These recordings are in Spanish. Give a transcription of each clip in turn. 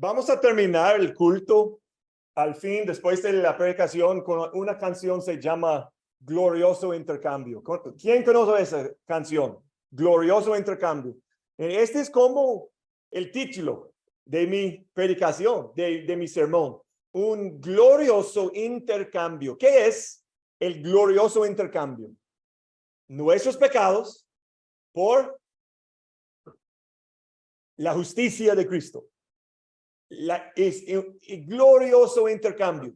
Vamos a terminar el culto al fin, después de la predicación, con una canción se llama Glorioso Intercambio. ¿Quién conoce esa canción? Glorioso Intercambio. Este es como el título de mi predicación, de mi sermón. Un glorioso intercambio. ¿Qué es el glorioso intercambio? Nuestros pecados por la justicia de Cristo. Es glorioso intercambio.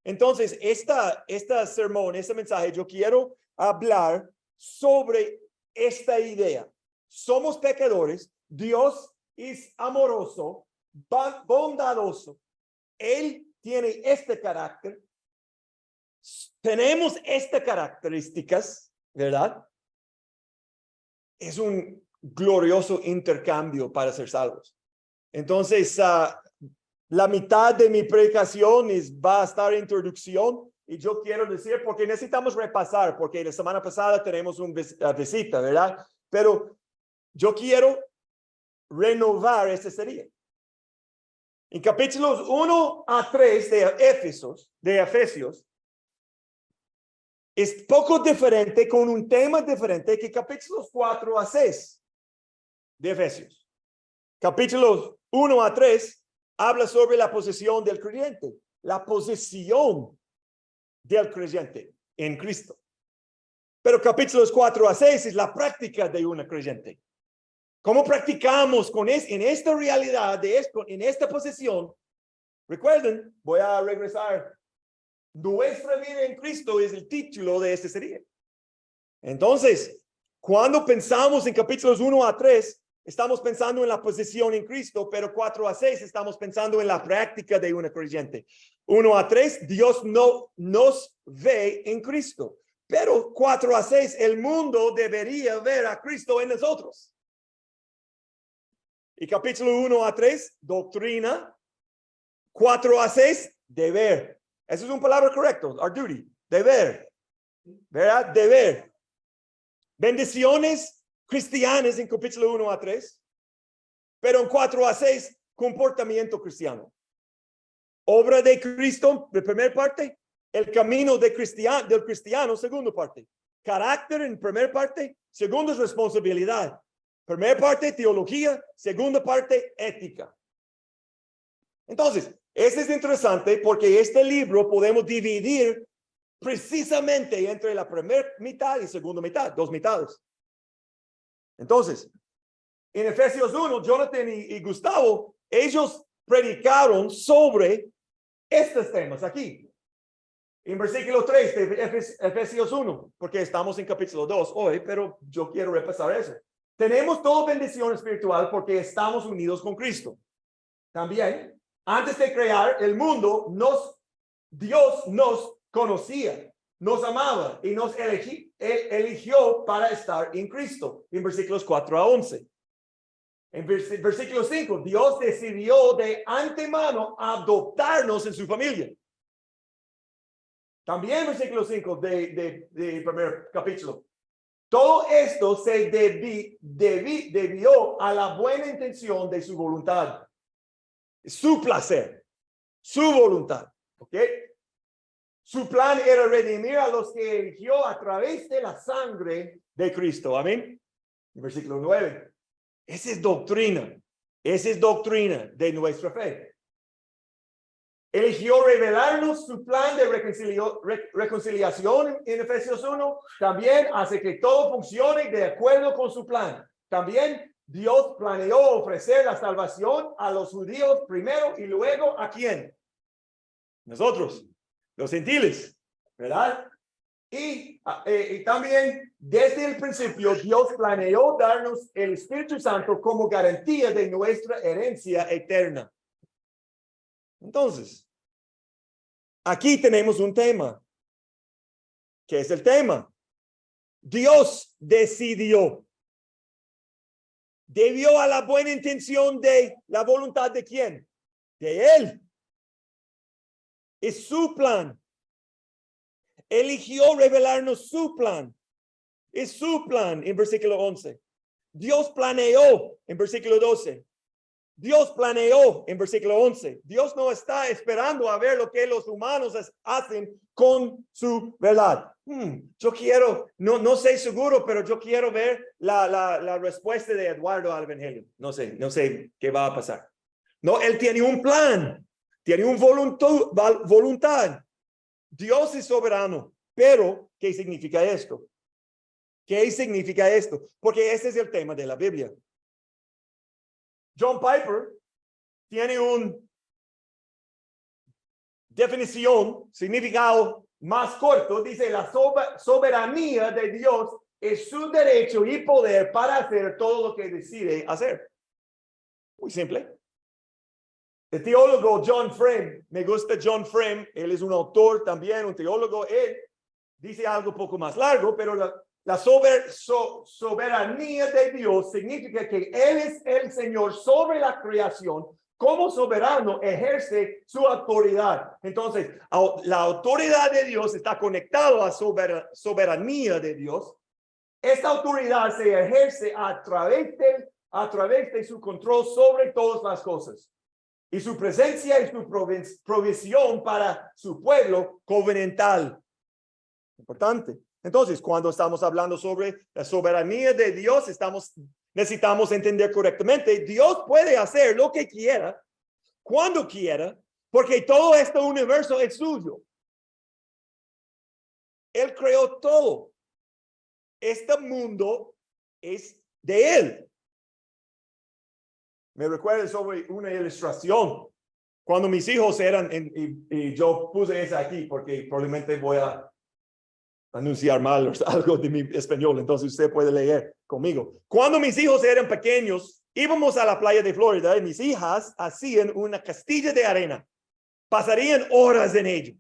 Entonces, esta sermón, este mensaje, yo quiero hablar sobre esta idea. Somos pecadores, Dios es amoroso, bondadoso. Él tiene este carácter. Tenemos estas características, ¿verdad? Es un glorioso intercambio para ser salvos. Entonces, la mitad de mi predicación va a estar en introducción y yo quiero decir, porque necesitamos repasar, porque la semana pasada tenemos una visita, ¿verdad? Pero yo quiero renovar esta serie. En capítulos 1 a 3 de Efesios, es poco diferente, con un tema diferente que capítulos 4 a 6 de Efesios. Capítulos 1 a 3 habla sobre la posesión del creyente, la posesión del creyente en Cristo. Pero capítulos 4 a 6 es la práctica de una creyente. ¿Cómo practicamos en esta realidad, en esta posesión? Recuerden, voy a regresar. Nuestra vida en Cristo es el título de esta serie. Entonces, cuando pensamos en capítulos 1 a 3, estamos pensando en la posesión en Cristo, pero 4 a 6 estamos pensando en la práctica de una creyente. 1 a 3, Dios no nos ve en Cristo, pero 4 a 6, el mundo debería ver a Cristo en nosotros. Y capítulo 1 a 3, doctrina. 4 a 6, deber. Esa es una palabra correcta, our duty, deber. ¿Verdad? Deber. Bendiciones cristianas en capítulo 1 a 3, pero en 4 a 6, comportamiento cristiano. Obra de Cristo, de primera parte, el camino del cristiano, segunda parte. Carácter en primera parte, segunda responsabilidad. Primera parte, teología, segunda parte, ética. Entonces, este es interesante porque este libro podemos dividir precisamente entre la primera mitad y segunda mitad, dos mitades. Entonces, en Efesios 1, Jonathan y Gustavo, ellos predicaron sobre estos temas aquí. En versículo 3 de Efesios 1, porque estamos en capítulo 2 hoy, pero yo quiero repasar eso. Tenemos toda bendición espiritual porque estamos unidos con Cristo. También, antes de crear el mundo, Dios nos conocía, nos amaba y nos eligió para estar en Cristo. En versículos 4 a 11. En versículo 5, Dios decidió de antemano adoptarnos en su familia. También versículo 5 de primer capítulo. Todo esto se debió a la buena intención de su voluntad. Su placer, su voluntad. ¿Ok? Su plan era redimir a los que eligió a través de la sangre de Cristo. Amén. Versículo 9. Esa es doctrina. Esa es doctrina de nuestra fe. Eligió revelarnos su plan de reconciliación en Efesios 1. También hace que todo funcione de acuerdo con su plan. También Dios planeó ofrecer la salvación a los judíos primero y luego ¿a quién? Nosotros, los gentiles, ¿verdad? Y también desde el principio Dios planeó darnos el Espíritu Santo como garantía de nuestra herencia eterna. Entonces, aquí tenemos un tema. ¿Qué es el tema? Dios decidió. Debió a la buena intención de la voluntad de quién? De Él. Es su plan. Eligió revelarnos su plan. Es su plan en versículo 11. Dios planeó en versículo 12. Dios planeó en versículo 11. Dios no está esperando a ver lo que los humanos hacen con su verdad. Yo quiero, no sé seguro, pero yo quiero ver la respuesta de Eduardo al Evangelio. No sé qué va a pasar. No, él tiene un plan, tiene un voluntad. Dios es soberano, pero ¿qué significa esto? ¿Qué significa esto? Porque ese es el tema de la Biblia. John Piper tiene una definición, significado más corto. Dice, la soberanía de Dios es su derecho y poder para hacer todo lo que decide hacer. Muy simple. El teólogo John Frame, me gusta John Frame, él es un autor también, un teólogo, él dice algo un poco más largo, pero la soberanía de Dios significa que Él es el Señor sobre la creación. Como soberano ejerce su autoridad. Entonces, la autoridad de Dios está conectada a soberanía de Dios. Esta autoridad se ejerce a través de su control sobre todas las cosas. Y su presencia y su provisión para su pueblo covenantal. Importante. Entonces, cuando estamos hablando sobre la soberanía de Dios, necesitamos entender correctamente. Dios puede hacer lo que quiera, cuando quiera, porque todo este universo es suyo. Él creó todo. Este mundo es de Él. Me recuerda sobre una ilustración. Cuando mis hijos eran, y yo puse esa aquí porque probablemente voy a anunciar mal algo de mi español, entonces usted puede leer conmigo. Cuando mis hijos eran pequeños, íbamos a la playa de Florida y mis hijas hacían una castilla de arena. Pasarían horas en ello.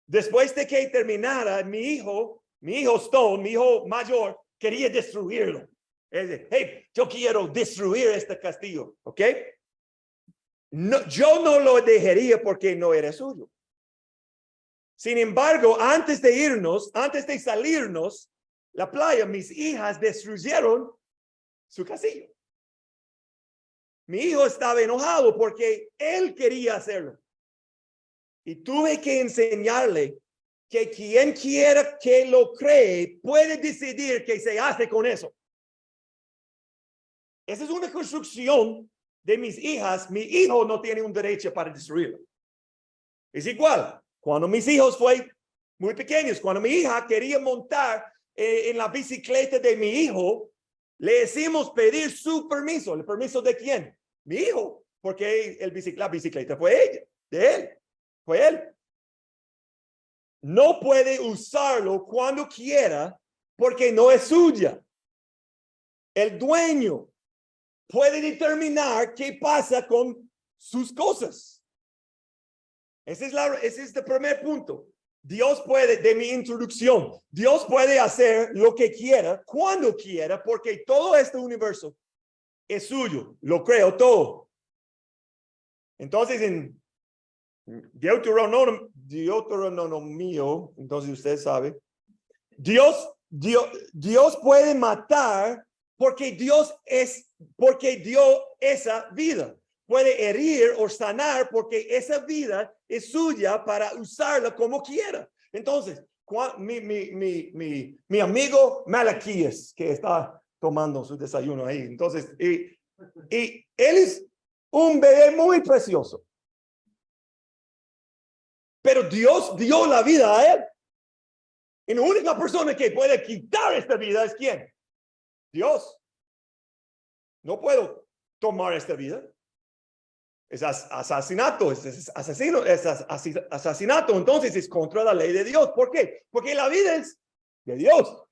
Después de que terminara, mi hijo Stone, mi hijo mayor, quería destruirlo. Hey, yo quiero destruir este castillo, ¿ok? No, yo no lo dejaría porque no era suyo. Sin embargo, antes de salirnos la playa, mis hijas destruyeron su castillo. Mi hijo estaba enojado porque él quería hacerlo. Y tuve que enseñarle que quien quiera que lo cree puede decidir qué se hace con eso. Esa es una construcción de mis hijas. Mi hijo no tiene un derecho para destruirlo. Es igual. Cuando mis hijos fueron muy pequeños, cuando mi hija quería montar en la bicicleta de mi hijo, le hicimos pedir su permiso. ¿El permiso de quién? Mi hijo, porque la bicicleta fue fue él. No puede usarlo cuando quiera porque no es suya. El dueño puede determinar qué pasa con sus cosas. Ese es el primer punto. Dios puede, de mi introducción, Dios puede hacer lo que quiera, cuando quiera, porque todo este universo es suyo. Lo creo todo. Entonces, en Deuteronomio, entonces usted sabe, Dios puede matar porque dio esa vida. Puede herir o sanar porque esa vida es suya para usarla como quiera. Entonces, mi amigo Malaquías, que está tomando su desayuno ahí, entonces, y él es un bebé muy precioso. Pero Dios dio la vida a él. Y la única persona que puede quitar esta vida es ¿quién? Dios. No puedo tomar esta vida. Es asesinato, es asesinato. Entonces es contra la ley de Dios. ¿Por qué? Porque la vida es de Dios.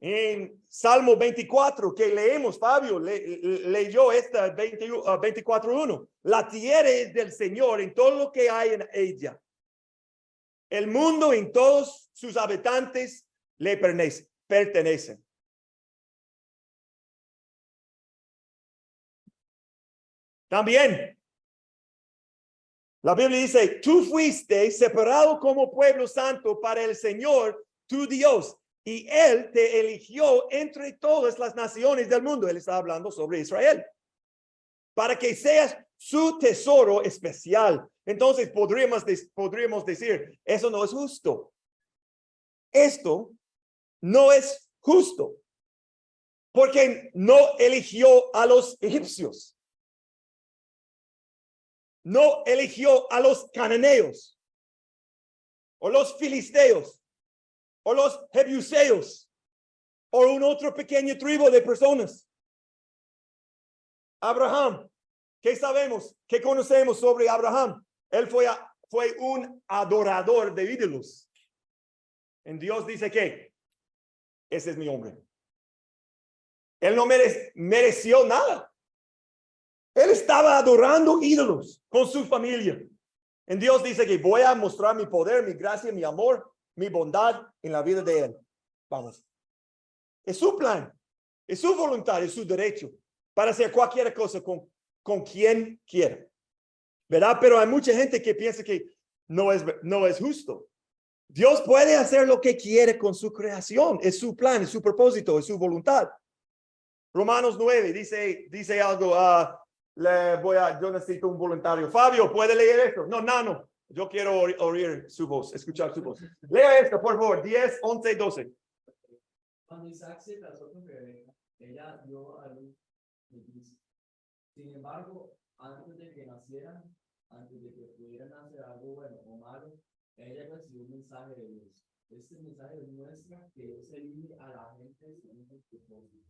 En Salmo 24 que leemos, Fabio leyó esta 24:1. La tierra es del Señor en todo lo que hay en ella. El mundo en todos sus habitantes le pertenecen. También, la Biblia dice, tú fuiste separado como pueblo santo para el Señor, tu Dios, y Él te eligió entre todas las naciones del mundo. Él está hablando sobre Israel. para que seas su tesoro especial. Entonces podríamos decir, eso no es justo. Esto no es justo, porque no eligió a los egipcios. No eligió a los cananeos, o los filisteos, o los jebuseos, o un otro pequeño tribu de personas. Abraham, ¿qué sabemos? ¿Qué conocemos sobre Abraham? Él fue un adorador de ídolos. En Dios dice que ese es mi hombre. Él no mereció nada. Él estaba adorando ídolos con su familia. En Dios dice que voy a mostrar mi poder, mi gracia, mi amor, mi bondad en la vida de él. Vamos. Es su plan, es su voluntad, es su derecho para hacer cualquier cosa con quien quiera. ¿Verdad? Pero hay mucha gente que piensa que no es justo. Dios puede hacer lo que quiere con su creación. Es su plan, es su propósito, es su voluntad. Romanos 9 dice algo. Yo necesito un voluntario. Fabio, ¿puede leer esto? No. Yo quiero oír su voz, escuchar su voz. Lea esto, por favor. 10, 11, 12. Cuando Isaac se casó con Rebeca, ella dio a luz mellizos. Sin embargo, antes de que nacieran, antes de que pudieran hacer algo bueno o malo, ella recibió un mensaje de Dios. Este mensaje demuestra que Dios elige a la gente según sus propósitos.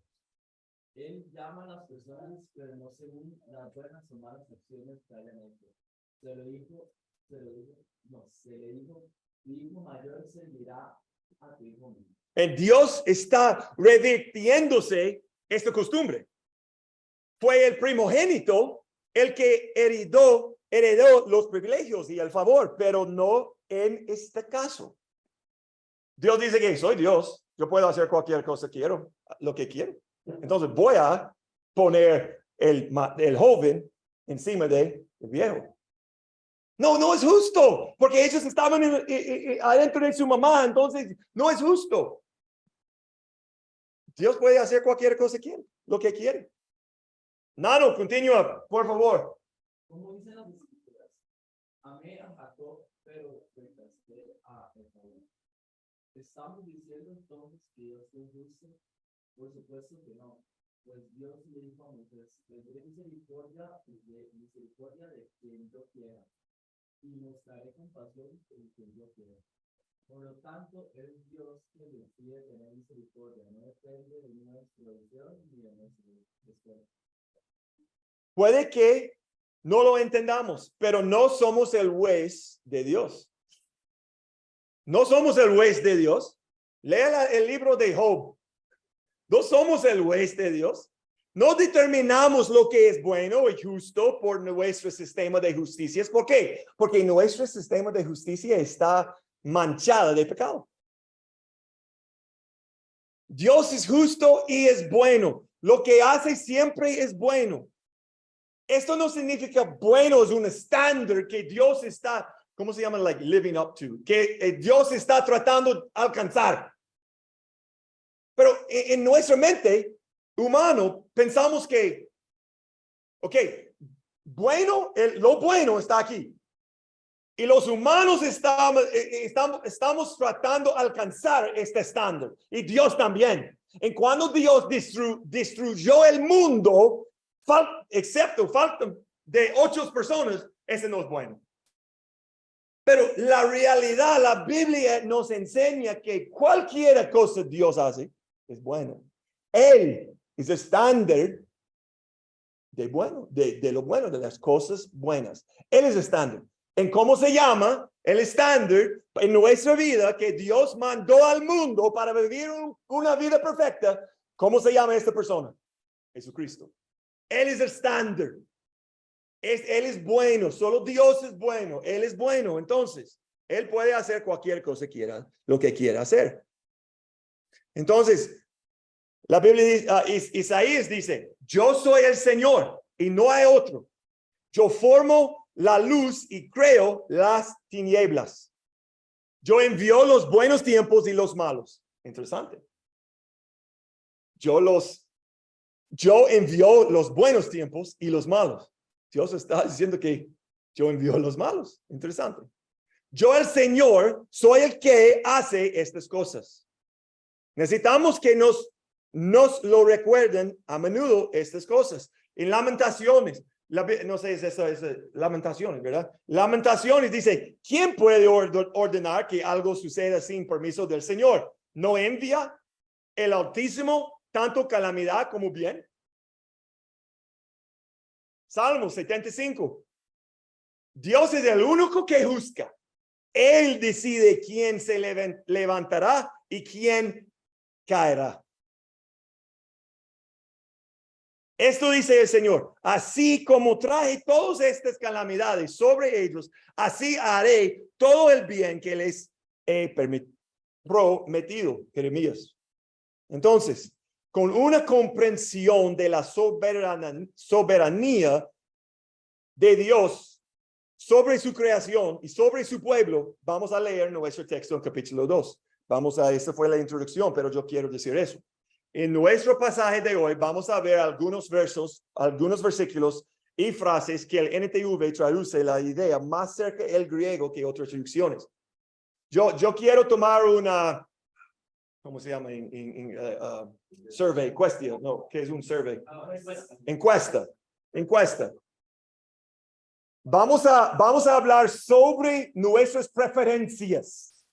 Él llama a las personas, pero no según las buenas o malas acciones que hayan hecho. Se le dijo, tu hijo mayor servirá a tu hijo menor. En Dios está revirtiéndose esta costumbre. Fue el primogénito el que heredó los privilegios y el favor, pero no en este caso. Dios dice que soy Dios, yo puedo hacer cualquier cosa quiero, lo que quiero. Entonces voy a poner el joven encima del viejo. No es justo, porque ellos estaban adentro de su mamá, entonces no es justo. Dios puede hacer cualquier cosa lo que quiere. Nano, continúa, por favor. Como dicen las escrituras, amé a Jacob, pero detesté a Esaú. ¿Estamos diciendo entonces que Dios es justo? Por supuesto que no. Pues Dios le dijo a Moisés, tendré misericordia de quien yo quiera, y mostraré compasión de quien yo quiera. Por lo tanto, es Dios quien decide tener misericordia, no depende de nuestra visión ni de nuestro esfuerzo. Puede que no lo entendamos, pero no somos el juez de Dios. No somos el juez de Dios. Lea el libro de Job. No somos el juez de Dios. No determinamos lo que es bueno y justo por nuestro sistema de justicia. ¿Por qué? Porque nuestro sistema de justicia está manchado de pecado. Dios es justo y es bueno. Lo que hace siempre es bueno. Esto no significa bueno es un estándar que Dios está, ¿cómo se llama? Like living up to. Que Dios está tratando de alcanzar. Pero en nuestra mente humano pensamos que, lo bueno está aquí. Y los humanos estamos tratando de alcanzar este estándar. Y Dios también. En cuando Dios destruyó el mundo, faltan de 8 personas, ese no es bueno. Pero la realidad, la Biblia nos enseña que cualquier cosa Dios hace es bueno. Él es el estándar de lo bueno, de las cosas buenas. Él es el estándar. ¿En cómo se llama? El estándar en nuestra vida que Dios mandó al mundo para vivir una vida perfecta. ¿Cómo se llama esta persona? Jesucristo. Él es el estándar. Él es bueno. Solo Dios es bueno. Él es bueno. Entonces, Él puede hacer cualquier cosa lo que quiera hacer. Entonces, la Biblia dice, Isaías dice, yo soy el Señor y no hay otro. Yo formo la luz y creo las tinieblas. Yo envío los buenos tiempos y los malos. Interesante. Yo los yo envío los buenos tiempos y los malos. Dios está diciendo que yo envío los malos. Interesante. Yo, el Señor, soy el que hace estas cosas. Necesitamos que nos lo recuerden a menudo estas cosas. En Lamentaciones, no sé, es Lamentaciones, ¿verdad? Lamentaciones dice, ¿quién puede ordenar que algo suceda sin permiso del Señor? ¿No envía el Altísimo tanto calamidad como bien? Salmo 75. Dios es el único que juzga. Él decide quién se levantará y quién caerá. Esto dice el Señor, así como traje todas estas calamidades sobre ellos, así haré todo el bien que les he prometido. Jeremías. Entonces, con una comprensión de la soberanía de Dios sobre su creación y sobre su pueblo, vamos a leer nuestro texto en capítulo 2. Esta fue la introducción, pero yo quiero decir eso. En nuestro pasaje de hoy vamos a ver algunos versículos y frases que el NTV traduce la idea más cerca del griego que otras traducciones. Yo quiero tomar una, ¿cómo se llama? Survey, question, no, ¿qué es un survey? Encuesta. Vamos a hablar sobre nuestras preferencias.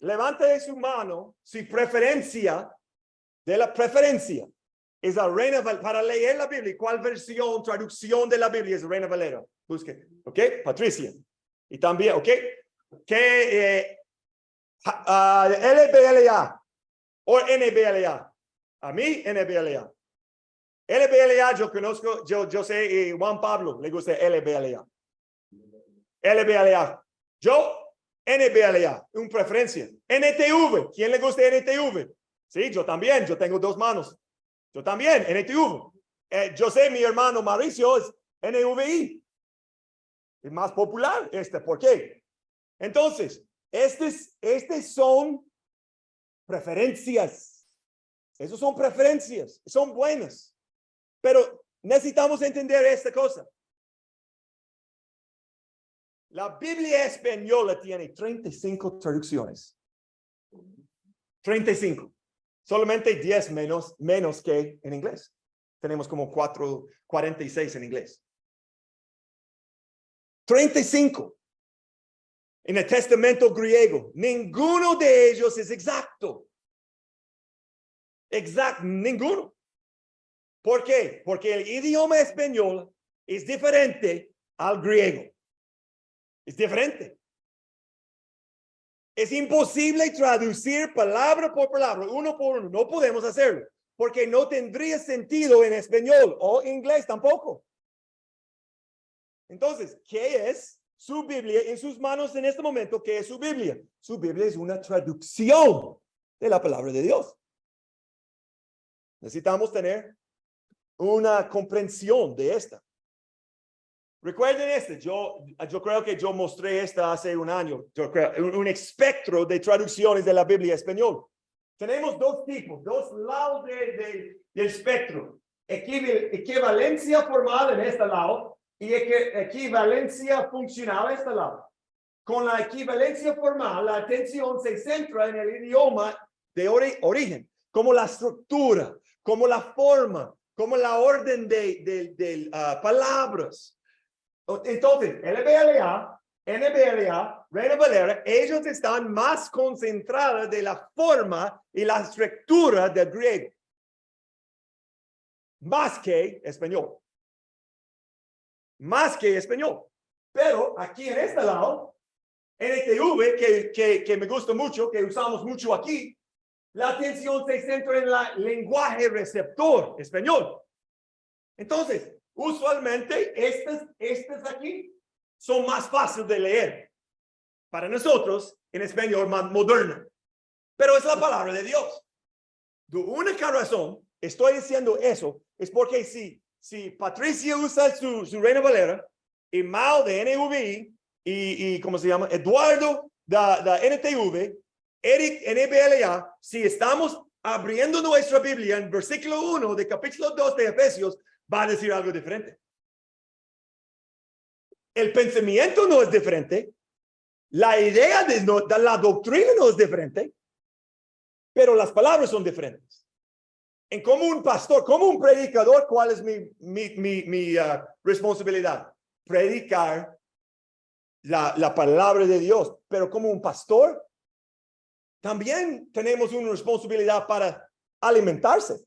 Levante su mano si preferencia de la preferencia es la Reina Valera. Para leer la Biblia, ¿cuál traducción de la Biblia es Reina Valera? Busque, ¿ok? Patricia. Y también, ¿ok? LBLA o NBLA. A mí, NBLA. LBLA yo conozco, yo sé, Juan Pablo le gusta LBLA. LBLA. Yo, NBLA, una preferencia. NTV, ¿quién le gusta NTV? Sí, yo también, yo tengo dos manos. Yo también, NTV. Yo sé, mi hermano Mauricio es NVI. Es más popular ¿por qué? Entonces, estas son preferencias. Esas son preferencias, son buenas. Pero necesitamos entender esta cosa. La Biblia española tiene 35 traducciones. 35. Solamente 10 menos que en inglés. Tenemos como 46 en inglés. 35. En el Testamento griego, ninguno de ellos es exacto. Ninguno. ¿Por qué? Porque el idioma español es diferente al griego. Es diferente. Es imposible traducir palabra por palabra, uno por uno. No podemos hacerlo, porque no tendría sentido en español o inglés tampoco. Entonces, ¿qué es su Biblia en sus manos en este momento? ¿Qué es su Biblia? Su Biblia es una traducción de la palabra de Dios. Necesitamos tener una comprensión de esta. Recuerden yo creo que yo mostré esta hace un año, yo creo, un espectro de traducciones de la Biblia español. Tenemos dos tipos, dos lados del espectro. Equivalencia formal en este lado y equivalencia funcional en este lado. Con la equivalencia formal, la atención se centra en el idioma de origen, como la estructura, como la forma, como la orden de palabras. Entonces, LBLA, NBLA, Reina Valera, ellos están más concentrados de la forma y la estructura del griego. Más que español. Más que español. Pero aquí en este lado, NTV, que me gusta mucho, que usamos mucho aquí, la atención se centra en el lenguaje receptor español. Entonces, usualmente estas aquí son más fáciles de leer para nosotros en español más moderno. Pero es la palabra de Dios. De única razón estoy diciendo eso es porque si Patricia usa su Reina Valera y Mao de NVI y ¿cómo se llama? Eduardo de NTV, Eric NBLA, si estamos abriendo nuestra Biblia en versículo 1 de capítulo 2 de Efesios, va a decir algo diferente. El pensamiento no es diferente. La idea de la doctrina no es diferente. Pero las palabras son diferentes. En como un pastor, como un predicador, ¿cuál es mi responsabilidad? Predicar la palabra de Dios. Pero como un pastor, también tenemos una responsabilidad para alimentarse,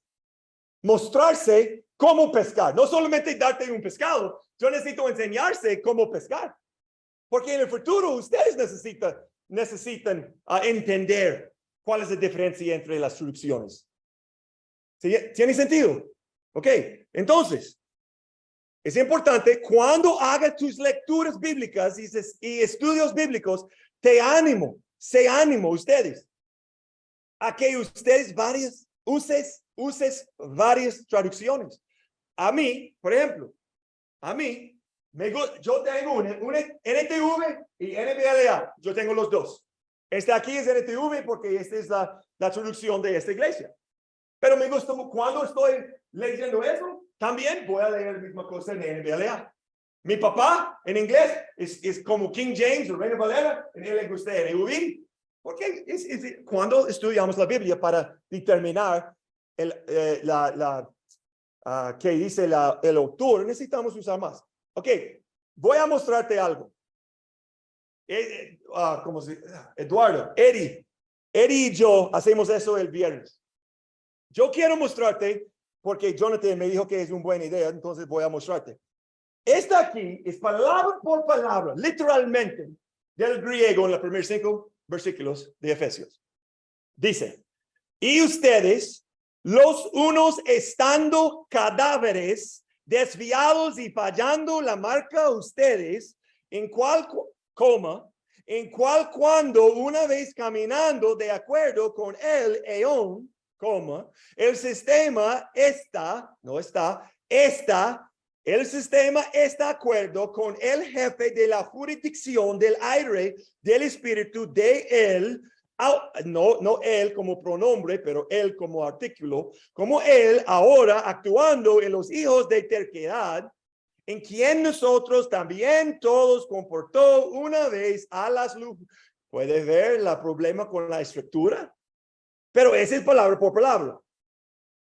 mostrarse cómo pescar. No solamente darte un pescado, yo necesito enseñarse cómo pescar. Porque en el futuro ustedes necesitan entender cuál es la diferencia entre las traducciones. ¿Sí? ¿Tiene sentido? Ok, entonces, es importante cuando hagas tus lecturas bíblicas y estudios bíblicos, se ánimo ustedes a que ustedes uses varias traducciones. A mí, por ejemplo, yo tengo una NTV y NBLA. Yo tengo los dos. Este aquí es NTV porque esta es la traducción de esta iglesia. Pero me gusta cuando estoy leyendo eso, también voy a leer la misma cosa en NBLA. Mi papá en inglés es como King James o Reina Valera, en él le gusta NIV. Porque cuando estudiamos la Biblia para determinar que dice el autor, necesitamos usar más. Ok, voy a mostrarte algo. Eduardo, Eddie y yo hacemos eso el viernes. Yo quiero mostrarte, porque Jonathan me dijo que es una buena idea, entonces voy a mostrarte. Esta aquí es palabra por palabra, literalmente, del griego en los primeros 5 versículos de Efesios. Dice, y ustedes, los unos estando cadáveres, desviados y fallando la marca a ustedes, en cual cuando una vez caminando de acuerdo con el eón, el sistema el sistema está de acuerdo con el jefe de la jurisdicción del aire del espíritu de él, no él como pronombre, pero él como artículo, como él ahora actuando en los hijos de terquedad, en quien nosotros también todos comportó una vez a las luces. ¿Puede ver el problema con la estructura? Pero esa es palabra por palabra.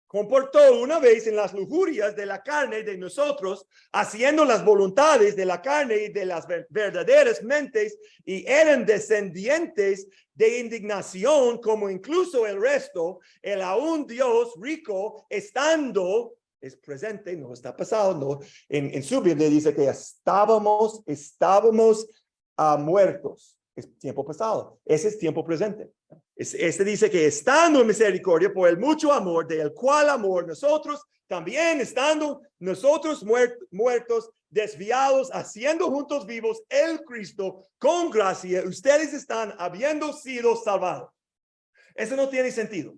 Comportó una vez en las lujurias de la carne de nosotros, haciendo las voluntades de la carne y de las verdaderas mentes, y eran descendientes de indignación, como incluso el resto, el aún Dios rico, estando, es presente, no está pasado, no, en su Biblia dice que estábamos muertos. Es tiempo pasado, ese es tiempo presente. Este dice que estando en misericordia por el mucho amor, del cual amor nosotros también estando nosotros muertos, desviados, haciendo juntos vivos el Cristo con gracia, ustedes están habiendo sido salvados. Eso no tiene sentido.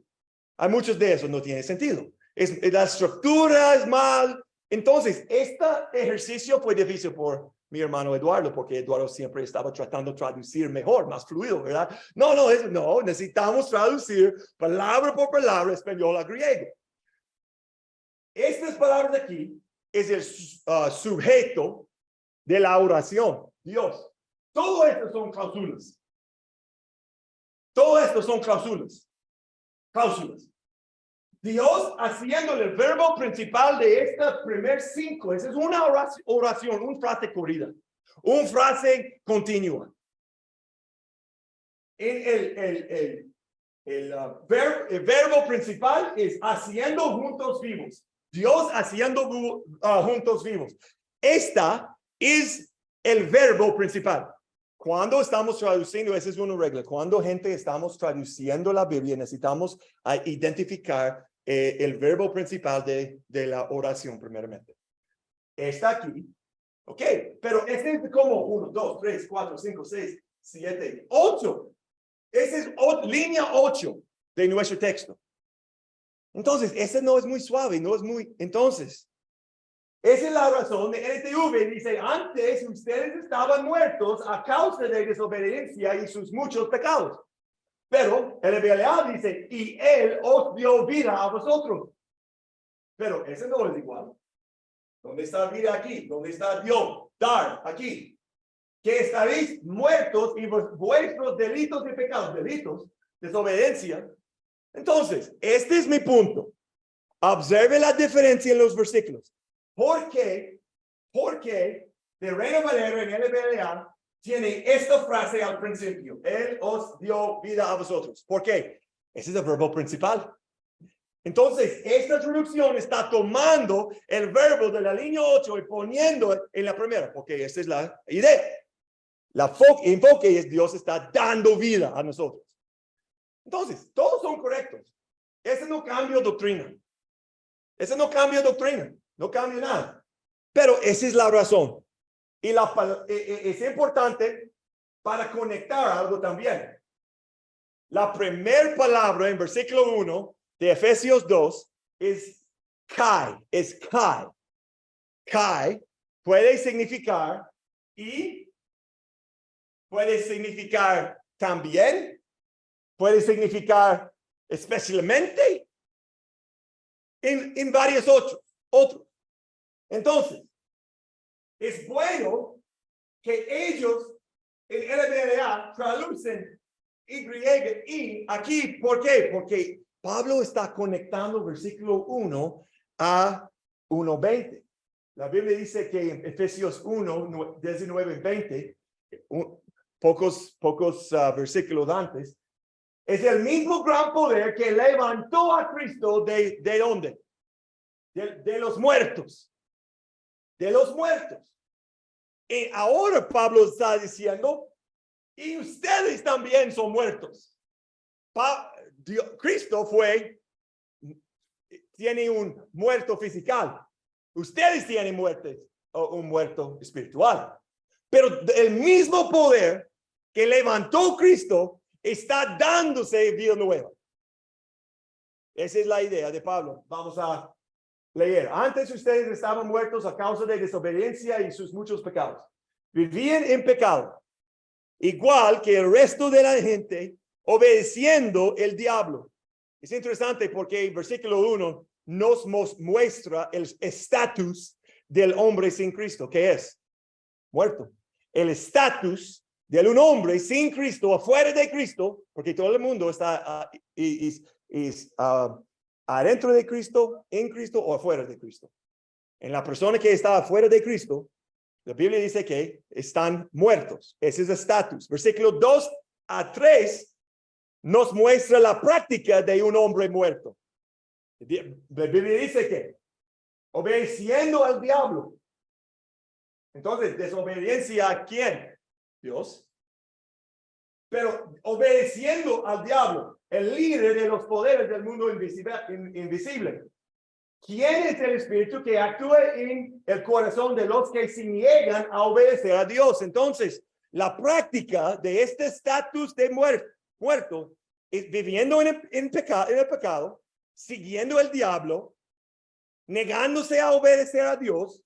Hay muchos de esos no tiene sentido. La estructura es mal. Entonces, este ejercicio fue difícil por mi hermano Eduardo, porque Eduardo siempre estaba tratando de traducir mejor, más fluido, ¿verdad? No, necesitamos traducir palabra por palabra español a griego. Estas palabras de aquí es el sujeto de la oración, Dios. Todo esto son cláusulas. Todo esto son cláusulas. Dios haciendo el verbo principal de esta primer 5. Esa es una oración, una frase corrida, una frase continua. El verbo principal es haciendo juntos vivos. Dios haciendo juntos vivos. Esta es el verbo principal. Cuando estamos traduciendo, esa es una regla. Cuando estamos traduciendo la Biblia, necesitamos identificar el verbo principal de la oración primeramente. Está aquí. Ok, pero este es como 1, 2, 3, 4, 5, 6, 7, 8. Esa es línea 8 de nuestro texto. Entonces, ese no es muy suave, no es muy... Entonces, esa es la razón de NTV. Dice, antes ustedes estaban muertos a causa de desobediencia y sus muchos pecados. Pero el LBLA dice, y él os dio vida a vosotros. Pero ese no es igual. ¿Dónde está vida aquí? ¿Dónde está Dios? Dar, aquí. Que estaréis muertos y vuestros delitos y pecados, delitos, desobediencia. Entonces, este es mi punto. Observe la diferencia en los versículos. ¿Por qué? Porque de Reina Valera en LBLA tiene esta frase al principio. Él os dio vida a vosotros. ¿Por qué? Ese es el verbo principal. Entonces, esta traducción está tomando el verbo de la línea 8 y poniendo en la primera, porque esa es la idea. La enfoque es Dios está dando vida a nosotros. Entonces, todos son correctos. Ese no cambia doctrina. Ese no cambia doctrina. No cambia nada. Pero esa es la razón. Y es importante para conectar algo también. La primera palabra en versículo 1 de Efesios 2 es kai. Es kai. Kai puede significar y puede significar también, puede significar especialmente en varios otros. Entonces, es bueno que ellos en LBLA traducen y aquí. ¿Por qué? Porque Pablo está conectando versículo 1 a 1:20. La Biblia dice que en Efesios 1, 19 y 20, pocos versículos antes, es el mismo gran poder que levantó a Cristo ¿de dónde? De los muertos. De los muertos. Y ahora Pablo está diciendo, y ustedes también son muertos. Cristo tiene un muerto físico. Ustedes tienen un muerto espiritual. Pero el mismo poder que levantó Cristo está dándose vida nueva. Esa es la idea de Pablo. Vamos a leer. Antes ustedes estaban muertos a causa de desobediencia y sus muchos pecados. Vivían en pecado, igual que el resto de la gente, obedeciendo el diablo. Es interesante porque el versículo 1 nos muestra el estatus del hombre sin Cristo, que es muerto. El estatus de un hombre sin Cristo, afuera de Cristo, porque todo el mundo está adentro de Cristo, en Cristo o afuera de Cristo. En la persona que está afuera de Cristo, la Biblia dice que están muertos. Ese es el estatus. Versículo 2 a 3 nos muestra la práctica de un hombre muerto. La Biblia dice que obedeciendo al diablo. Entonces, desobediencia ¿a quién? Dios. Pero obedeciendo al diablo, el líder de los poderes del mundo invisible. ¿Quién es el espíritu que actúa en el corazón de los que se niegan a obedecer a Dios? Entonces, la práctica de este estatus de muerto es viviendo en el pecado, siguiendo el diablo, negándose a obedecer a Dios.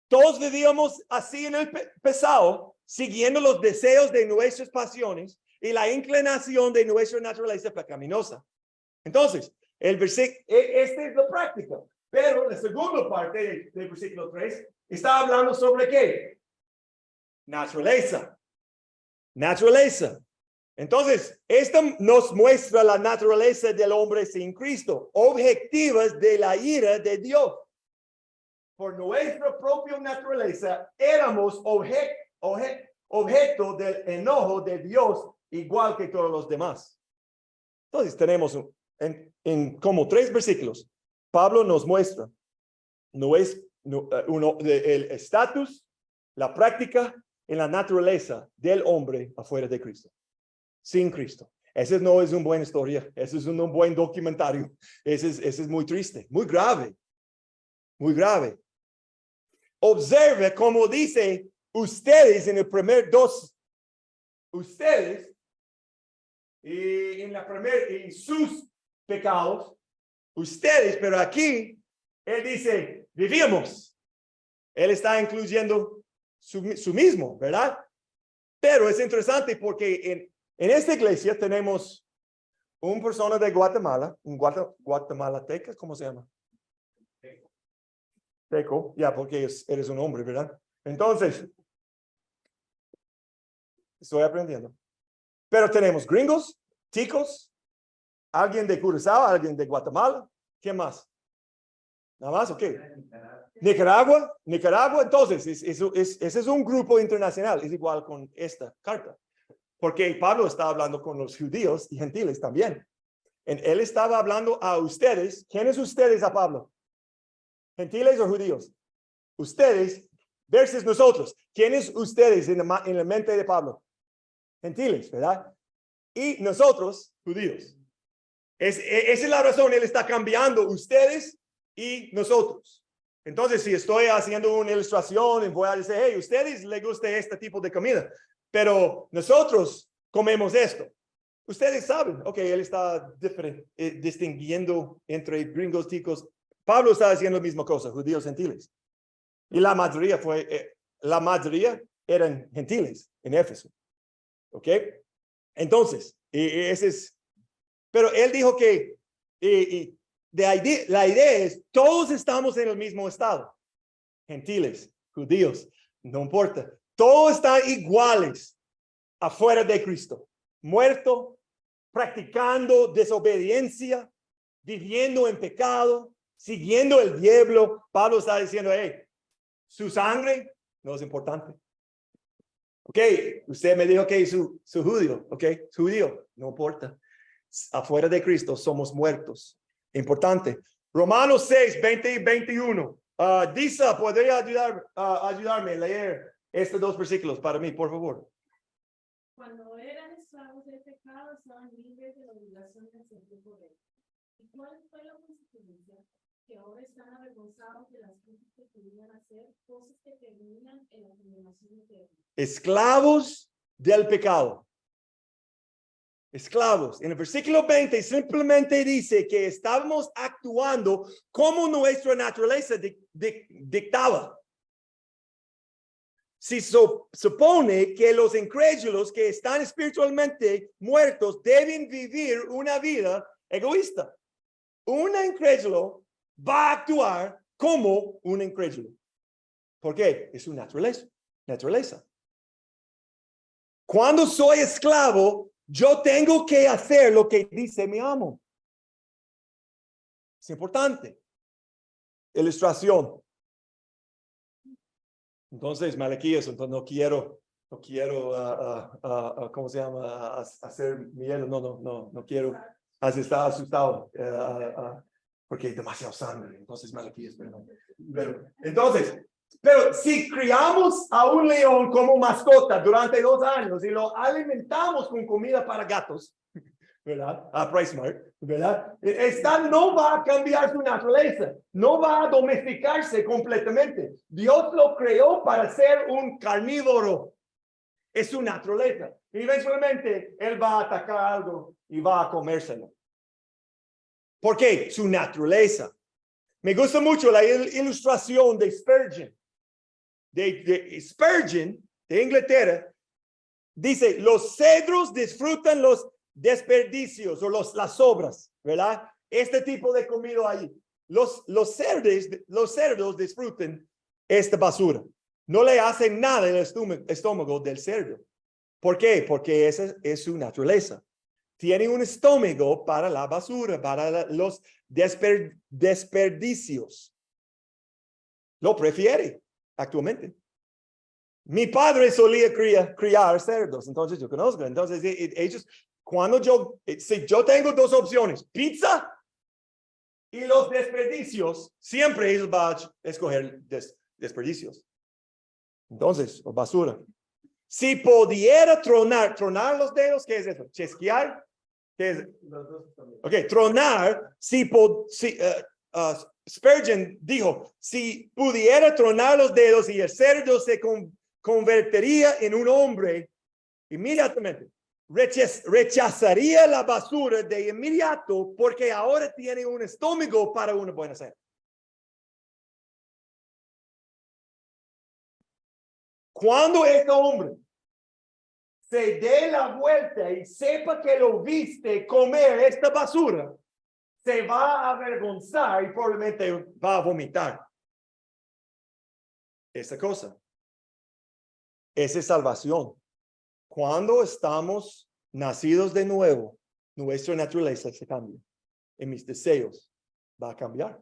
Todos vivíamos así en el pasado, siguiendo los deseos de nuestras pasiones y la inclinación de nuestra naturaleza pecaminosa. Entonces, el versículo, esta es la práctica. Pero la segunda parte del versículo 3 está hablando sobre ¿qué? Naturaleza. Naturaleza. Entonces, esta nos muestra la naturaleza del hombre sin Cristo, objetivas de la ira de Dios. Por nuestra propia naturaleza, éramos objeto del enojo de Dios, igual que todos los demás. Entonces, tenemos en como 3 versículos, Pablo nos muestra el estatus, la práctica y la naturaleza del hombre afuera de Cristo, sin Cristo. Ese no es una buena historia, ese es un buen documentario, ese es muy triste, muy grave, muy grave. Observe cómo dice ustedes en el primer 2, ustedes y en la primera y sus pecados, ustedes, pero aquí él dice vivíamos. Él está incluyendo su mismo, ¿verdad? Pero es interesante porque En esta iglesia tenemos una persona de Guatemala, un guatemalteca, ¿cómo se llama? Teco, ya, porque eres un hombre, ¿verdad? Entonces, estoy aprendiendo. Pero tenemos gringos, ticos, alguien de Curazao, alguien de Guatemala. ¿Qué más? ¿Nada más? Ok. Nicaragua. Entonces, ese es un grupo internacional. Es igual con esta carta. Porque Pablo está hablando con los judíos y gentiles también. Él estaba hablando a ustedes. ¿Quiénes ustedes a Pablo? ¿Gentiles o judíos? Ustedes versus nosotros. ¿Quiénes ustedes en la mente de Pablo? Gentiles, ¿verdad? Y nosotros, judíos. Esa es la razón. Él está cambiando ustedes y nosotros. Entonces, si estoy haciendo una ilustración y voy a decir, hey, ustedes les gusta este tipo de comida, pero nosotros comemos esto. Ustedes saben, ok, él está distinguiendo entre gringos, ticos. Pablo está haciendo la misma cosa, judíos, gentiles. Y la mayoría eran gentiles en Éfeso. ¿Ok? Entonces, ese es, pero él dijo que la idea es, todos estamos en el mismo estado. Gentiles, judíos, no importa. Todos están iguales afuera de Cristo. Muerto, practicando desobediencia, viviendo en pecado, siguiendo el diablo. Pablo está diciendo, hey, su sangre no es importante. Ok, usted me dijo que su judío, ok, su judío, no importa. Afuera de Cristo somos muertos. Importante. Romanos 6, 20 y 21. Disa, ¿podría ayudarme a leer estos dos versículos para mí, por favor? Cuando eran esclavos del pecado, estaban libres de la obligación de servir por él. ¿Y cuál fue la consecuencia? Que ahora están avergonzados de las cosas que podían hacer, cosas que terminan en la condenación eterna. Esclavos del pecado. Esclavos. En el versículo 20 simplemente dice que estábamos actuando como nuestra naturaleza dictaba. Si supone que los incrédulos que están espiritualmente muertos deben vivir una vida egoísta. Un incrédulo va a actuar como un incrédulo. ¿Por qué? Es su naturaleza. Cuando soy esclavo, yo tengo que hacer lo que dice mi amo. Es importante. Ilustración. Entonces, Malaquías, entonces no quiero, ¿cómo se llama? Hacer miedo, no quiero. Así está asustado, porque hay demasiado sangre. Entonces, Malaquías, perdón. Pero si criamos a un león como mascota durante 2 años y lo alimentamos con comida para gatos, ¿verdad? A PriceSmart, ¿verdad? Esta no va a cambiar su naturaleza, no va a domesticarse completamente. Dios lo creó para ser un carnívoro. Es su naturaleza. Y eventualmente él va a atacar algo y va a comérselo. ¿Por qué? Su naturaleza. Me gusta mucho la ilustración de Spurgeon. De Spurgeon, de Inglaterra, dice, los cedros disfrutan los desperdicios o las sobras, ¿verdad? Este tipo de comida ahí. Los cerdos disfrutan esta basura. No le hacen nada en el estómago del cerdo. ¿Por qué? Porque esa es su naturaleza. Tiene un estómago para la basura, para los desperdicios. Lo prefiere actualmente. Mi padre solía criar cerdos, entonces yo conozco. Entonces ellos, si yo tengo 2 opciones, pizza y los desperdicios, siempre ellos van a escoger desperdicios. Entonces, o basura. Si pudiera tronar los dedos, ¿qué es eso? Chasquear, ¿qué es? Ok, tronar, Spurgeon dijo, si pudiera tronar los dedos y el cerdo se convertiría en un hombre, inmediatamente rechazaría la basura de inmediato porque ahora tiene un estómago para una buena cena. Cuando este hombre se dé la vuelta y sepa que lo viste comer esta basura, se va a avergonzar y probablemente va a vomitar. Esa cosa. Esa es salvación. Cuando estamos nacidos de nuevo, nuestra naturaleza se cambia. En mis deseos va a cambiar.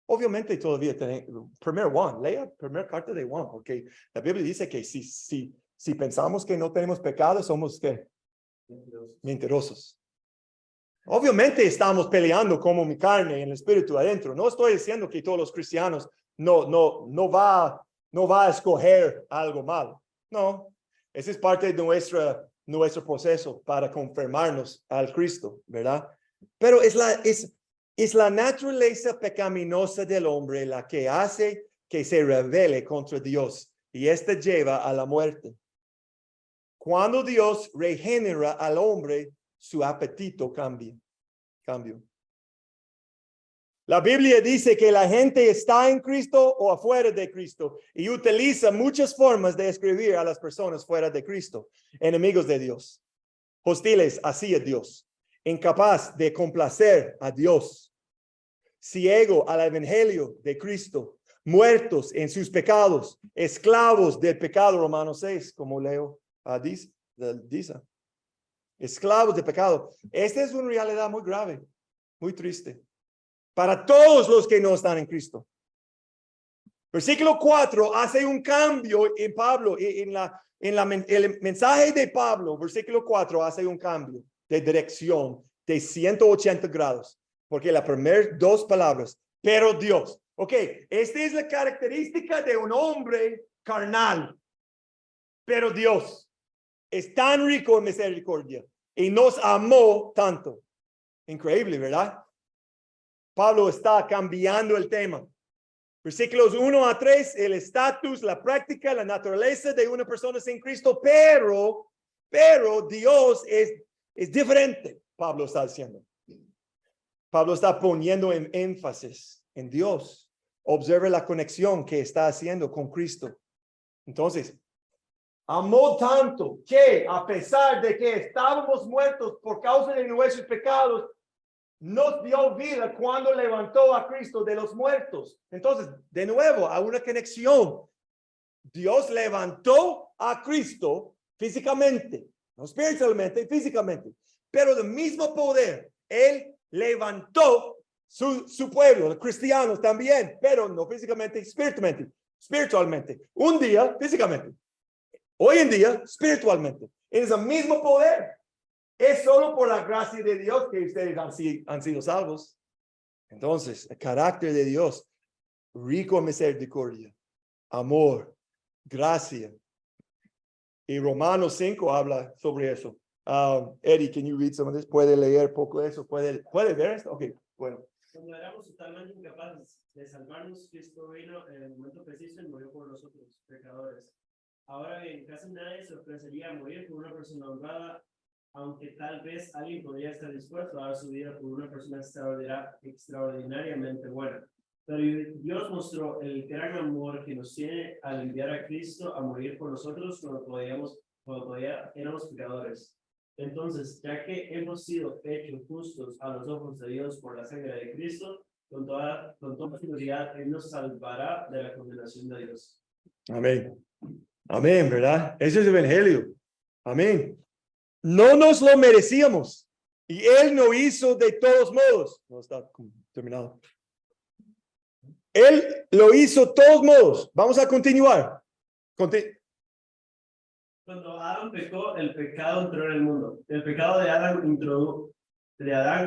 Obviamente todavía tenemos, primero Juan, lea primera carta de Juan, porque la Biblia dice que si pensamos que no tenemos pecado, somos ¿qué? Mentirosos. Obviamente estamos peleando como mi carne en el espíritu adentro. No estoy diciendo que todos los cristianos no va a escoger algo malo. No, ese es parte de nuestro proceso para confirmarnos al Cristo, ¿verdad? Pero es la naturaleza pecaminosa del hombre la que hace que se rebele contra Dios y esta lleva a la muerte. Cuando Dios regenera al hombre, su apetito cambia. La Biblia dice que la gente está en Cristo o afuera de Cristo y utiliza muchas formas de escribir a las personas fuera de Cristo. Enemigos de Dios, hostiles hacia Dios, incapaz de complacer a Dios, ciego al evangelio de Cristo, muertos en sus pecados, esclavos del pecado, Romanos 6, como leo dice. Esclavos de pecado. Esta es una realidad muy grave, muy triste, para todos los que no están en Cristo. Versículo 4 hace un cambio en Pablo, el mensaje de Pablo, versículo 4 hace un cambio de dirección de 180 grados, porque las primeras dos palabras, pero Dios. Ok, esta es la característica de un hombre carnal, pero Dios es tan rico en misericordia y nos amó tanto. Increíble, ¿verdad? Pablo está cambiando el tema. Versículos 1 a 3, el estatus, la práctica, la naturaleza de una persona sin Cristo, pero Dios es diferente, Pablo está diciendo. Pablo está poniendo en énfasis en Dios. Observe la conexión que está haciendo con Cristo. Entonces, amó tanto que a pesar de que estábamos muertos por causa de nuestros pecados, nos dio vida cuando levantó a Cristo de los muertos. Entonces, de nuevo, a una conexión. Dios levantó a Cristo físicamente, no espiritualmente, físicamente, pero del mismo poder. Él levantó su pueblo, los cristianos también, pero no físicamente, espiritualmente. Un día, físicamente. Hoy en día, espiritualmente. Es el mismo poder. Es solo por la gracia de Dios que ustedes han sido salvos. Entonces, el carácter de Dios, rico en misericordia, amor, gracia. Y Romanos 5 habla sobre eso. Eddie, can you read some of this? ¿Puede leer poco de eso? ¿Puede ver esto? Ok, bueno. Cuando éramos totalmente incapaces de salvarnos, Cristo vino en el momento preciso y murió por nosotros, pecadores. Ahora bien, casi nadie se ofrecería a morir por una persona honrada, aunque tal vez alguien podría estar dispuesto a dar su vida por una persona extraordinariamente buena. Pero Dios mostró el gran amor que nos tiene al enviar a Cristo a morir por nosotros cuando todavía éramos pecadores. Entonces, ya que hemos sido hechos justos a los ojos de Dios por la sangre de Cristo, con toda seguridad, Él nos salvará de la condenación de Dios. Amén. Amén, ¿verdad? Ese es el evangelio. Amén. No nos lo merecíamos y Él lo hizo de todos modos. No está terminado. Él lo hizo de todos modos. Vamos a continuar. Cuando Adán pecó, el pecado entró en el mundo. El pecado de Adán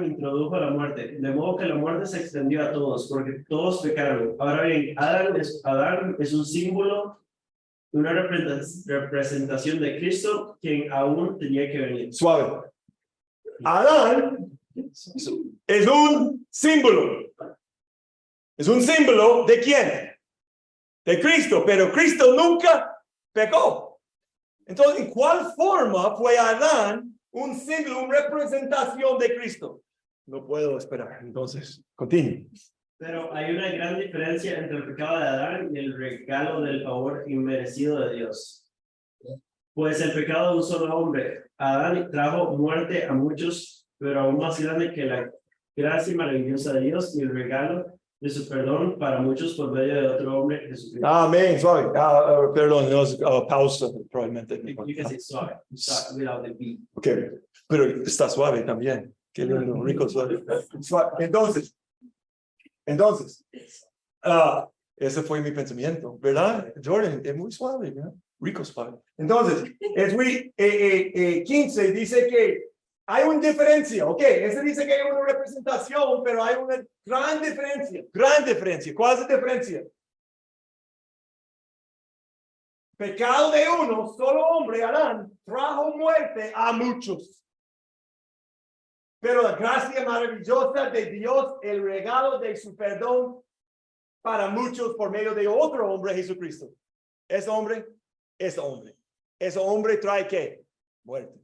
introdujo la muerte, de modo que la muerte se extendió a todos, porque todos pecaron. Ahora bien, Adán es un símbolo, una representación de Cristo, quien aún tenía que venir. Suave. Adán es un símbolo. Es un símbolo ¿de quién? De Cristo, pero Cristo nunca pecó. Entonces, ¿en cuál forma fue Adán un símbolo, una representación de Cristo? No puedo esperar. Entonces, continúe. Pero hay una gran diferencia entre el pecado de Adán y el regalo del favor inmerecido de Dios. Pues el pecado de un solo hombre, Adán, trajo muerte a muchos, pero aún más grande que la gracia maravillosa de Dios y el regalo de su perdón para muchos por medio de otro hombre, Jesucristo. Amén, suave. Perdón, no, pausa, probablemente. You can say sorry, without the beat. Ok, pero está suave también. Qué lindo, rico, suave. Entonces, ese fue mi pensamiento, ¿verdad? Jordan, es muy suave, ¿no? Rico suave. Entonces, 15 dice que hay una diferencia, ok, ese dice que hay una representación, pero hay una gran diferencia. ¿Cuál es la diferencia? Pecado de uno, solo hombre, Adán, trajo muerte a muchos. Pero la gracia maravillosa de Dios, el regalo de su perdón para muchos por medio de otro hombre, Jesucristo. Ese hombre trae ¿qué? Muerte.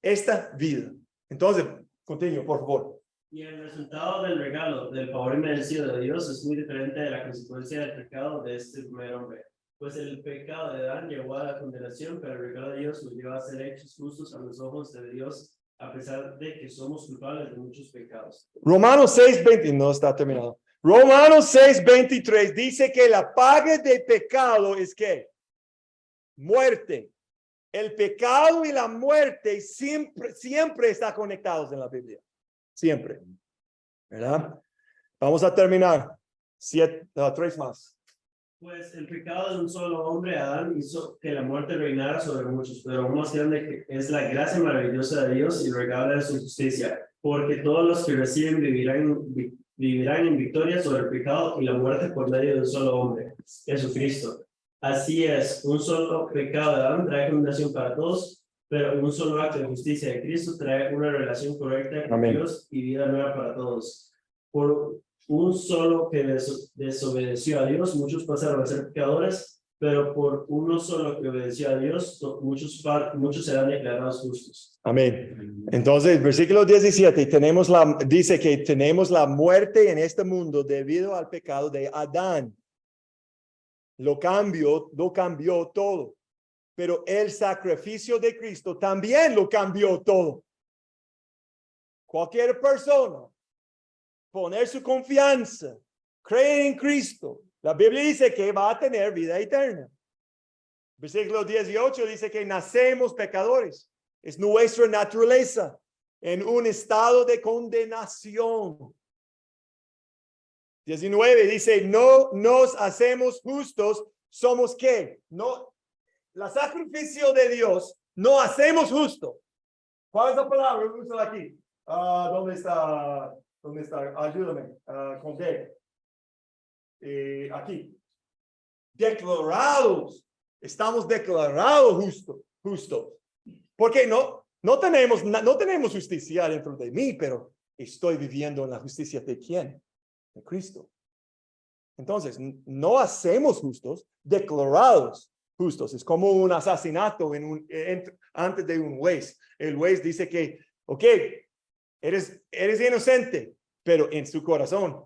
Esta vida. Entonces, continúo, por favor. Y el resultado del regalo, del favor inmerecido de Dios es muy diferente de la consecuencia del pecado de este primer hombre. Pues el pecado de Adán llevó a la condenación, pero el regalo de Dios nos lleva a ser hechos justos a los ojos de Dios, a pesar de que somos culpables de muchos pecados. Romanos 6:20, no está terminado. Romanos 6:23 dice que la paga del pecado es ¿qué? Muerte. El pecado y la muerte siempre están conectados en la Biblia. Siempre. ¿Verdad? Vamos a terminar. 3 más. Pues el pecado de un solo hombre, Adán, hizo que la muerte reinara sobre muchos, pero aún más grande es la gracia maravillosa de Dios y el regalo de su justicia, porque todos los que reciben vivirán en victoria sobre el pecado y la muerte por medio de un solo hombre, Jesucristo. Así es, un solo pecado de Adán trae condenación para todos, pero un solo acto de justicia de Cristo trae una relación correcta con Amén. Dios y vida nueva para todos. Por un solo que desobedeció a Dios, muchos pasaron a ser pecadores, pero por uno solo que obedeció a Dios, muchos serán declarados justos. Amén. Entonces, versículo 17, dice que tenemos la muerte en este mundo debido al pecado de Adán. Lo cambió todo. Pero el sacrificio de Cristo también lo cambió todo. Cualquier persona poner su confianza, creer en Cristo. La Biblia dice que va a tener vida eterna. Versículo 18 dice que nacemos pecadores. Es nuestra naturaleza en un estado de condenación. 19 dice, no nos hacemos justos, somos ¿qué? No, la sacrificio de Dios, no hacemos justo. ¿Cuál es la palabra? Uso aquí. ¿Dónde está? Ayúdame. Con D. Aquí. Declarados. Estamos declarados justos. Porque no tenemos justicia dentro de mí, pero estoy viviendo en la justicia de ¿quién? De Cristo. Entonces, no hacemos justos, declarados justos. Es como un asesinato antes de un juez. El juez dice que, ok, eres inocente, pero en su corazón,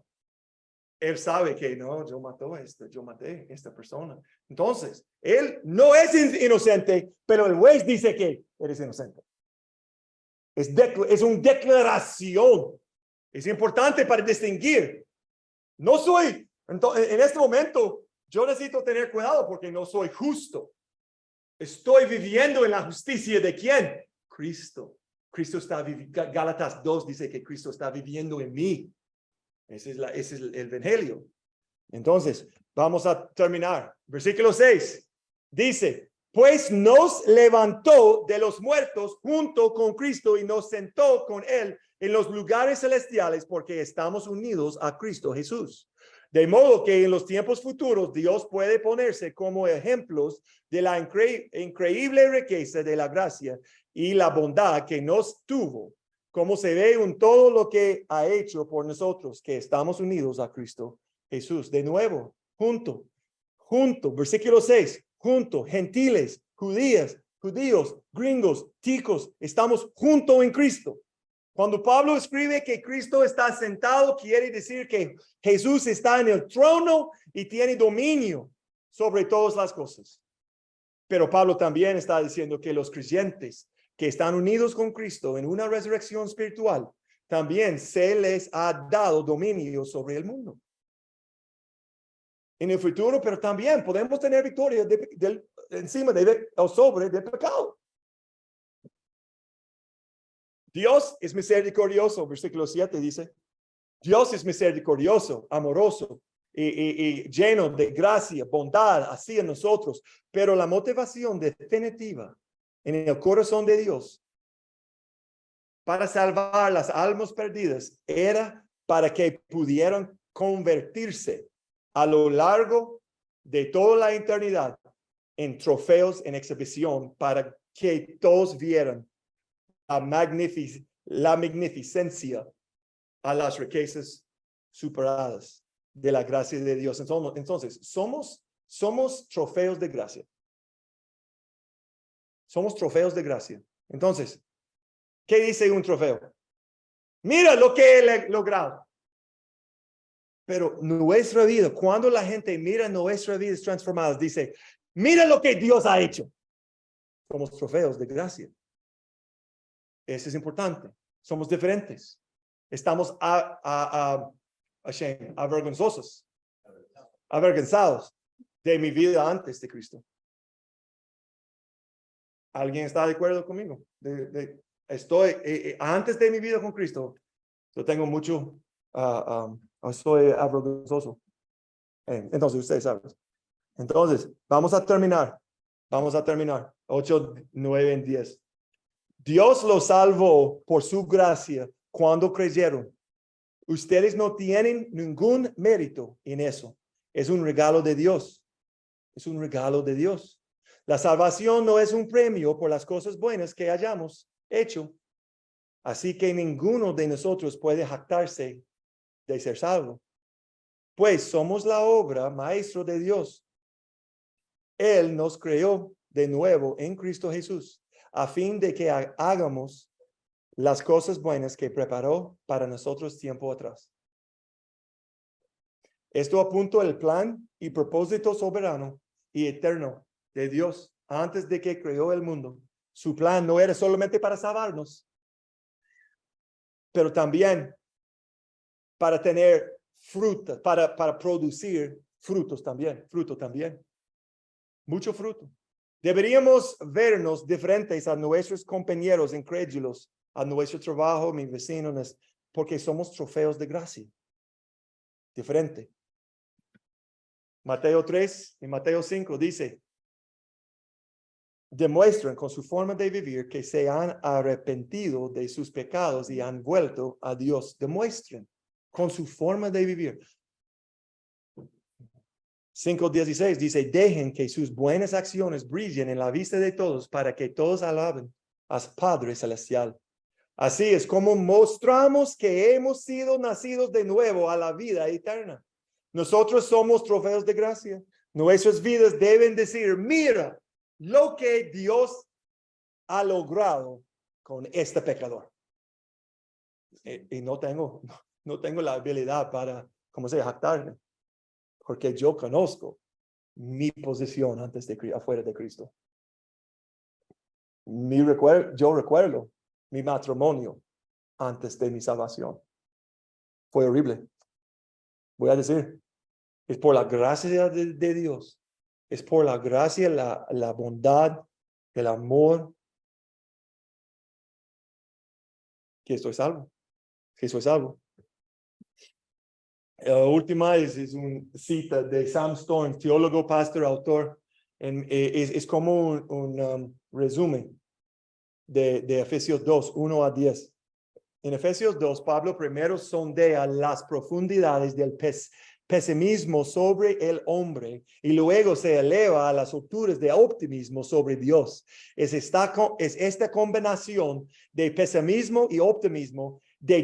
él sabe que no, yo maté a esta persona. Entonces, él no es inocente, pero el juez dice que eres inocente. Es una declaración. Es importante para distinguir. No soy, entonces, en este momento, yo necesito tener cuidado porque no soy justo. Estoy viviendo en la justicia de ¿quién? Cristo. Cristo está viviendo. Gálatas 2 dice que Cristo está viviendo en mí. Ese es el evangelio. Entonces, vamos a terminar. Versículo 6 dice, pues nos levantó de los muertos junto con Cristo y nos sentó con él en los lugares celestiales porque estamos unidos a Cristo Jesús. De modo que en los tiempos futuros Dios puede ponerse como ejemplos de la increíble riqueza de la gracia y la bondad que nos tuvo, como se ve en todo lo que ha hecho por nosotros, que estamos unidos a Cristo Jesús. De nuevo, junto, versículo 6, junto, gentiles, judíos, gringos, ticos, estamos juntos en Cristo. Cuando Pablo escribe que Cristo está sentado, quiere decir que Jesús está en el trono y tiene dominio sobre todas las cosas. Pero Pablo también está diciendo que los creyentes que están unidos con Cristo en una resurrección espiritual, también se les ha dado dominio sobre el mundo. En el futuro, pero también podemos tener victoria encima o sobre del pecado. Dios es misericordioso, versículo 7 dice, Dios es misericordioso, amoroso y lleno de gracia, bondad hacia nosotros, pero la motivación definitiva en el corazón de Dios para salvar las almas perdidas era para que pudieran convertirse a lo largo de toda la eternidad en trofeos en exhibición para que todos vieran la magnificencia a las riquezas superadas de la gracia de Dios. Entonces, somos trofeos de gracia. Somos trofeos de gracia. Entonces, ¿qué dice un trofeo? Mira lo que he logrado. Pero nuestra vida, cuando la gente mira nuestras vidas transformadas, dice, mira lo que Dios ha hecho. Somos trofeos de gracia. Eso es importante. Somos diferentes. Estamos avergonzados de mi vida antes de Cristo. ¿Alguien está de acuerdo conmigo? Estoy antes de mi vida con Cristo. Yo tengo mucho, estoy avergonzoso. Entonces, ustedes saben. Entonces, vamos a terminar. 8, 9, 10. Dios los salvó por su gracia cuando creyeron. Ustedes no tienen ningún mérito en eso. Es un regalo de Dios. Es un regalo de Dios. La salvación no es un premio por las cosas buenas que hayamos hecho. Así que ninguno de nosotros puede jactarse de ser salvo. Pues somos la obra maestra de Dios. Él nos creó de nuevo en Cristo Jesús, a fin de que hagamos las cosas buenas que preparó para nosotros tiempo atrás. Esto apunta al plan y propósito soberano y eterno de Dios antes de que creó el mundo. Su plan no era solamente para salvarnos, pero también para tener fruta, para producir fruto también. Mucho fruto. Deberíamos vernos diferentes a nuestros compañeros incrédulos, a nuestro trabajo, mis vecinos, porque somos trofeos de gracia. Diferente. Mateo 3 y Mateo 5 dice, demuestran con su forma de vivir que se han arrepentido de sus pecados y han vuelto a Dios. Demuestren con su forma de vivir. 5:16 dice, dejen que sus buenas acciones brillen en la vista de todos para que todos alaben a su Padre Celestial. Así es como mostramos que hemos sido nacidos de nuevo a la vida eterna. Nosotros somos trofeos de gracia. Nuestras vidas deben decir, mira lo que Dios ha logrado con este pecador. Y no tengo la habilidad para, jactarme. Porque yo conozco mi posición afuera de Cristo. Yo recuerdo mi matrimonio antes de mi salvación. Fue horrible. Voy a decir, es por la gracia de Dios. Es por la gracia, la bondad, el amor, que soy salvo. La última es una cita de Sam Storms, teólogo, pastor, autor. Es como un resumen de Efesios 2, 1 a 10. En Efesios 2, Pablo primero sondea las profundidades del pesimismo sobre el hombre y luego se eleva a las alturas de optimismo sobre Dios. Es esta combinación de pesimismo y optimismo, de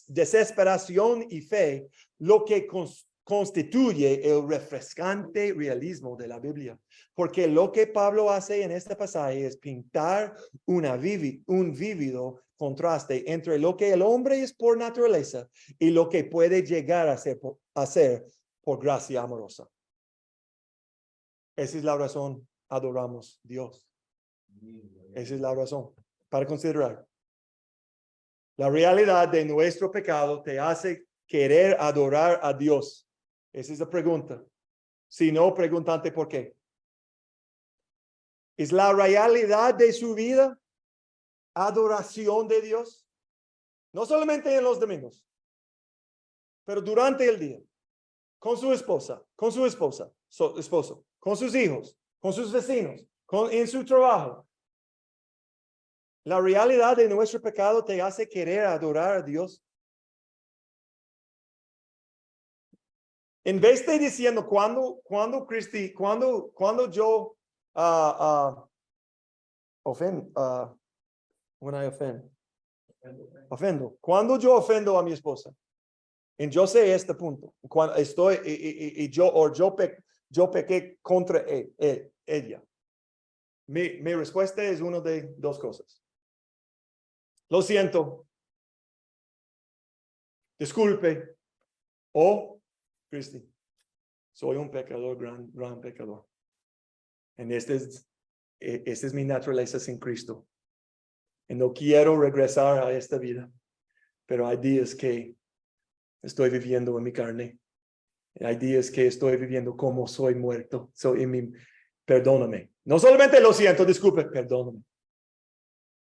desesperación y fe, lo que constituye el refrescante realismo de la Biblia. Porque lo que Pablo hace en este pasaje es pintar un vívido contraste entre lo que el hombre es por naturaleza y lo que puede llegar a ser por gracia amorosa. Esa es la razón, adoramos a Dios. Esa es la razón para considerar. La realidad de nuestro pecado te hace querer adorar a Dios. Esa es la pregunta. Si no, pregúntate por qué. ¿Es la realidad de su vida adoración de Dios? No solamente en los domingos, pero durante el día. Con su esposa, esposo, con sus hijos, con sus vecinos, en su trabajo. La realidad de nuestro pecado te hace querer adorar a Dios. En vez de diciendo cuando yo ofendo, cuando yo ofendo a mi esposa, y yo sé este punto, cuando estoy yo pequé contra ella. Mi respuesta es una de dos cosas. Lo siento. Disculpe. O, Cristi, soy un pecador, gran pecador. Y esta es mi naturaleza sin Cristo. Y no quiero regresar a esta vida. Pero hay días que estoy viviendo en mi carne. Y hay días que estoy viviendo como soy muerto. Perdóname. No solamente lo siento, disculpe, perdóname.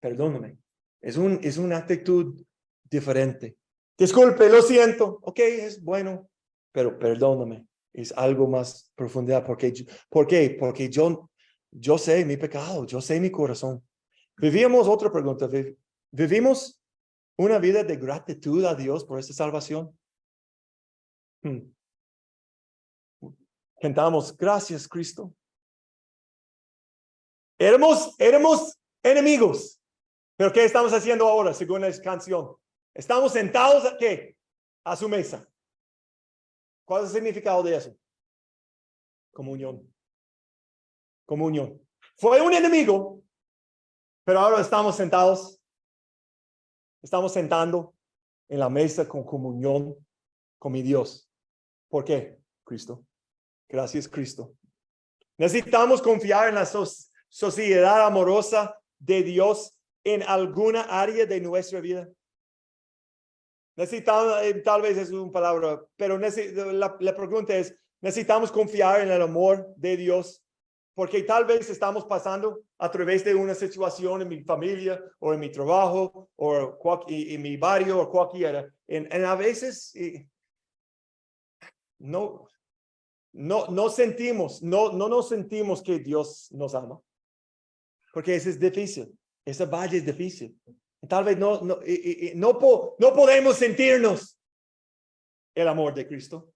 Perdóname. Es una actitud diferente. Disculpe, lo siento. Ok, es bueno, pero perdóname. Es algo más profundidad. ¿Por qué? Porque yo sé mi pecado, yo sé mi corazón. Vivíamos otra pregunta. ¿Vivimos una vida de gratitud a Dios por esta salvación? Cantamos, gracias, Cristo. Éramos enemigos. Pero ¿qué estamos haciendo ahora, según la canción? Estamos sentados ¿qué? A su mesa. ¿Cuál es el significado de eso? Comunión. Comunión. Fue un enemigo, pero ahora estamos sentados. Estamos sentando en la mesa con comunión con mi Dios. ¿Por qué? Cristo. Gracias, Cristo. Necesitamos confiar en la sociedad amorosa de Dios en alguna área de nuestra vida. Necesitamos, tal vez es una palabra, pero la pregunta es, necesitamos confiar en el amor de Dios, porque tal vez estamos pasando a través de una situación en mi familia, o en mi trabajo, o en mi barrio, o cualquiera. En a veces no nos sentimos que Dios nos ama, porque eso es difícil. Esa valle es difícil. Tal vez no podemos sentirnos el amor de Cristo.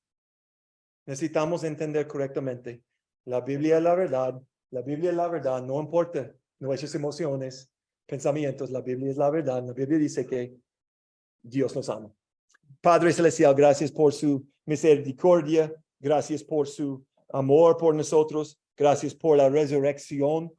Necesitamos entender correctamente. La Biblia es la verdad. La Biblia es la verdad. No importa nuestras emociones, pensamientos. La Biblia es la verdad. La Biblia dice que Dios nos ama. Padre Celestial, gracias por su misericordia. Gracias por su amor por nosotros. Gracias por la resurrección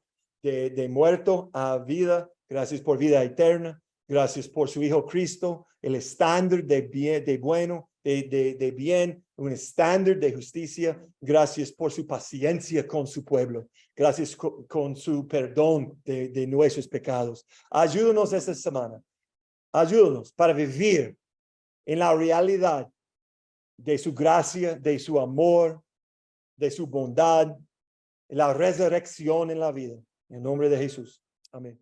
de muerto a vida. Gracias por vida eterna. Gracias por su Hijo Cristo, el estándar de bien, de bueno, de bien, un estándar de justicia. Gracias por su paciencia con su pueblo. Gracias con su perdón de nuestros pecados. Ayúdanos esta semana. Ayúdanos para vivir en la realidad de su gracia, de su amor, de su bondad, la resurrección en la vida. En el nombre de Jesús. Amén.